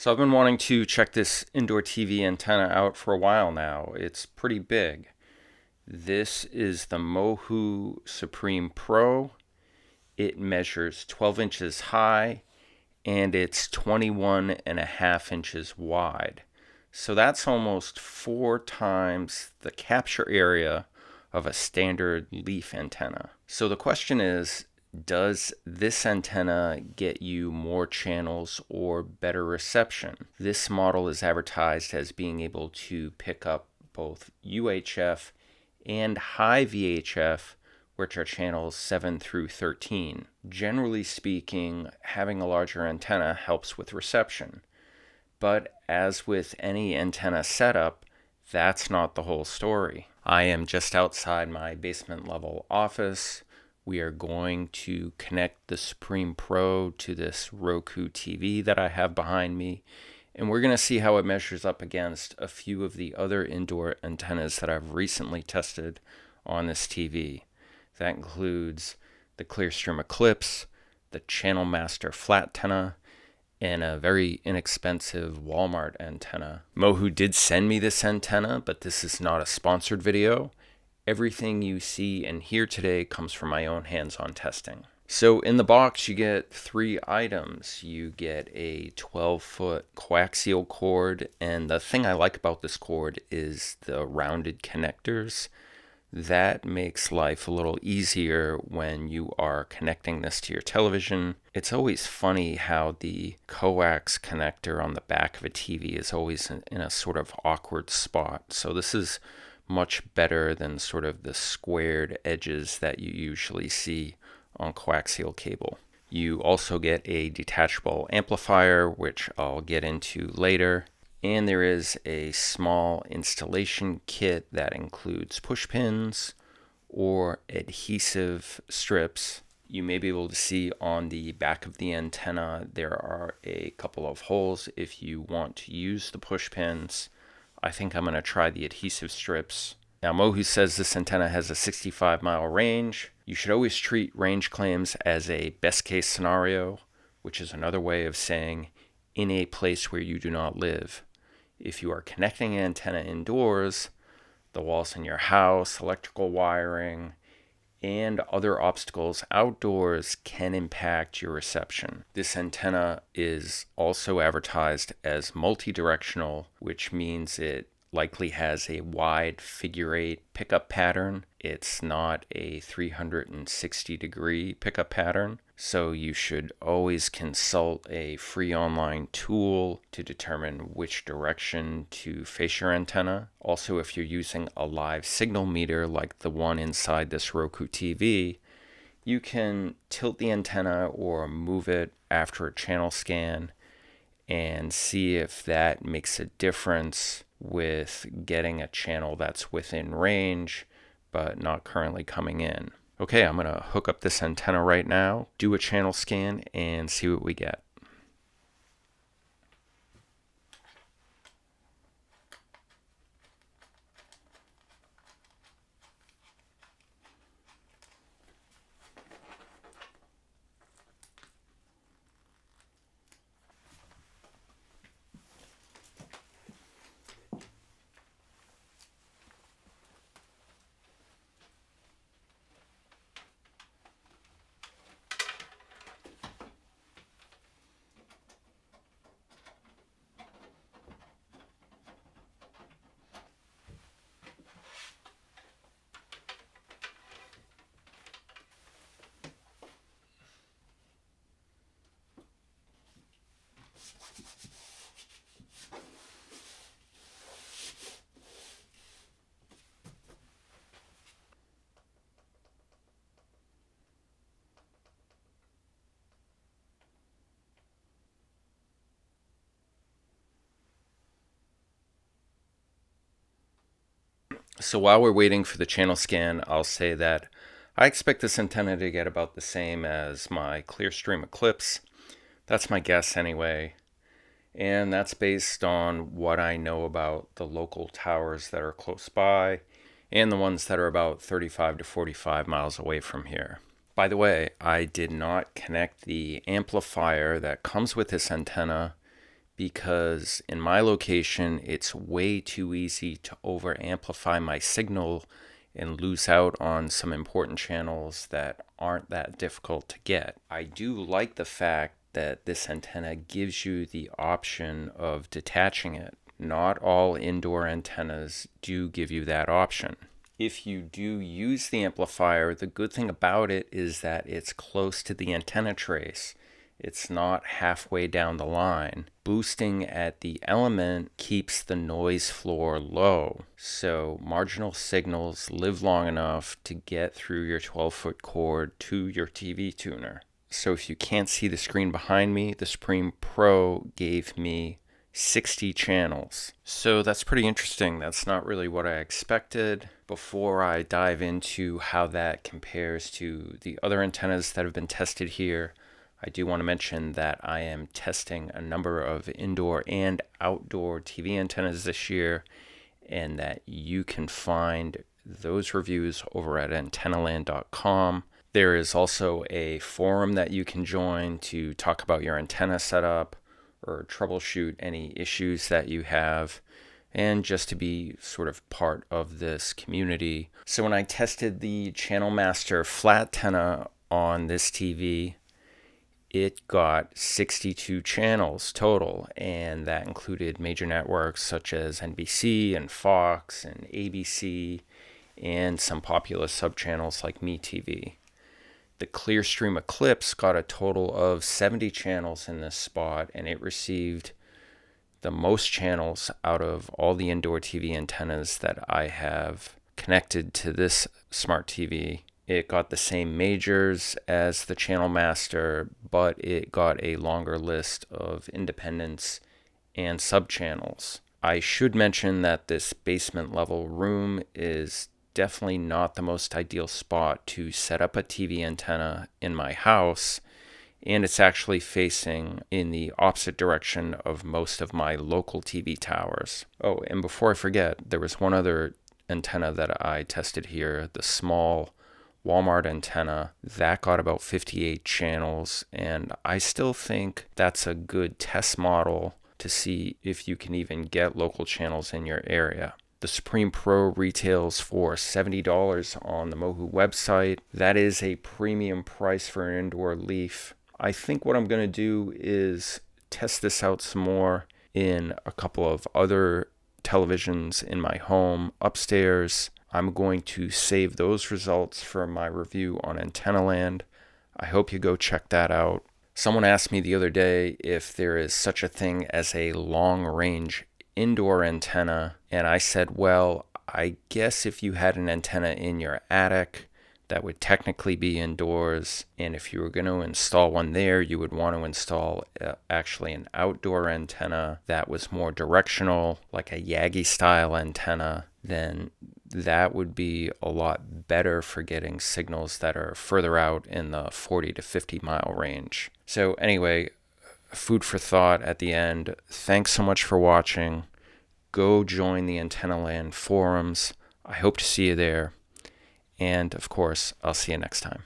So I've been wanting to check this indoor TV antenna out for a while now. It's pretty big. This is the Mohu Supreme Pro. It measures 12 inches high and it's 21.5 inches wide. So that's almost 4 times the capture area of a standard leaf antenna. So the question is, does this antenna get you more channels or better reception? This model is advertised as being able to pick up both UHF and Hi-VHF, which are channels 7 through 13. Generally speaking, having a larger antenna helps with reception. But as with any antenna setup, that's not the whole story. I am just outside my basement level office. We are going to connect the Supreme Pro to this Roku TV that I have behind me, and we're going to see how it measures up against a few of the other indoor antennas that I've recently tested on this TV. That includes the ClearStream Eclipse, the Channel Master FLATenna, and a very inexpensive Walmart antenna. Mohu did send me this antenna, but this is not a sponsored video. Everything you see and hear today comes from my own hands-on testing. So in the box you get 3 items. You get a 12-foot coaxial cord, and the thing I like about this cord is the rounded connectors. That makes life a little easier when you are connecting this to your television. It's always funny how the coax connector on the back of a TV is always in a sort of awkward spot. So this is much better than sort of the squared edges that you usually see on coaxial cable. You also get a detachable amplifier, which I'll get into later. And there is a small installation kit that includes push pins or adhesive strips. You may be able to see on the back of the antenna there are a couple of holes if you want to use the push pins. I think I'm going to try the adhesive strips. Now, Mohu says this antenna has a 65-mile range. You should always treat range claims as a best case scenario, which is another way of saying in a place where you do not live. If you are connecting an antenna indoors, the walls in your house, electrical wiring, and other obstacles outdoors can impact your reception. This antenna is also advertised as multi-directional, which means it likely has a wide figure 8 pickup pattern. It's not a 360-degree pickup pattern, so you should always consult a free online tool to determine which direction to face your antenna. Also, if you're using a live signal meter like the one inside this Roku TV, you can tilt the antenna or move it after a channel scan and see if that makes a difference with getting a channel that's within range but not currently coming in. Okay, I'm going to hook up this antenna right now, do a channel scan, and see what we get. So while we're waiting for the channel scan, I'll say that I expect this antenna to get about the same as my ClearStream Eclipse. That's my guess anyway. And that's based on what I know about the local towers that are close by and the ones that are about 35 to 45 miles away from here. By the way, I did not connect the amplifier that comes with this antenna because in my location, it's way too easy to over amplify my signal and lose out on some important channels that aren't that difficult to get. I do like the fact that this antenna gives you the option of detaching it. Not all indoor antennas do give you that option. If you do use the amplifier, the good thing about it is that it's close to the antenna trace. It's not halfway down the line. Boosting at the element keeps the noise floor low, so marginal signals live long enough to get through your 12-foot cord to your TV tuner. So if you can't see the screen behind me, the Supreme Pro gave me 60 channels. So that's pretty interesting. That's not really what I expected. Before I dive into how that compares to the other antennas that have been tested here, I do want to mention that I am testing a number of indoor and outdoor TV antennas this year, and that you can find those reviews over at antennaland.com. There is also a forum that you can join to talk about your antenna setup or troubleshoot any issues that you have, and just to be sort of part of this community. So when I tested the Channel Master FLATenna on this TV, it got 62 channels total, and that included major networks such as NBC and Fox and ABC, and some popular subchannels like MeTV. The ClearStream Eclipse got a total of 70 channels in this spot, and it received the most channels out of all the indoor TV antennas that I have connected to this smart TV. It got the same majors as the Channel Master, but it got a longer list of independents and subchannels. I should mention that this basement level room is definitely not the most ideal spot to set up a TV antenna in my house, and it's actually facing in the opposite direction of most of my local TV towers. Oh, and before I forget, there was one other antenna that I tested here, the small Walmart antenna. That got about 58 channels, and I still think that's a good test model to see if you can even get local channels in your area. The Supreme Pro retails for $70 on the Mohu website. That is a premium price for an indoor leaf. I think what I'm going to do is test this out some more in a couple of other televisions in my home upstairs. I'm going to save those results for my review on AntennaLand. I hope you go check that out. Someone asked me the other day if there is such a thing as a long-range indoor antenna, and I said, well, I guess if you had an antenna in your attic, that would technically be indoors, and if you were going to install one there, you would want to install actually an outdoor antenna that was more directional, like a Yagi style antenna. Then that would be a lot better for getting signals that are further out in the 40 to 50 mile range. So anyway, food for thought at the end. Thanks so much for watching. Go join the AntennaLand forums. I hope to see you there. And of course, I'll see you next time.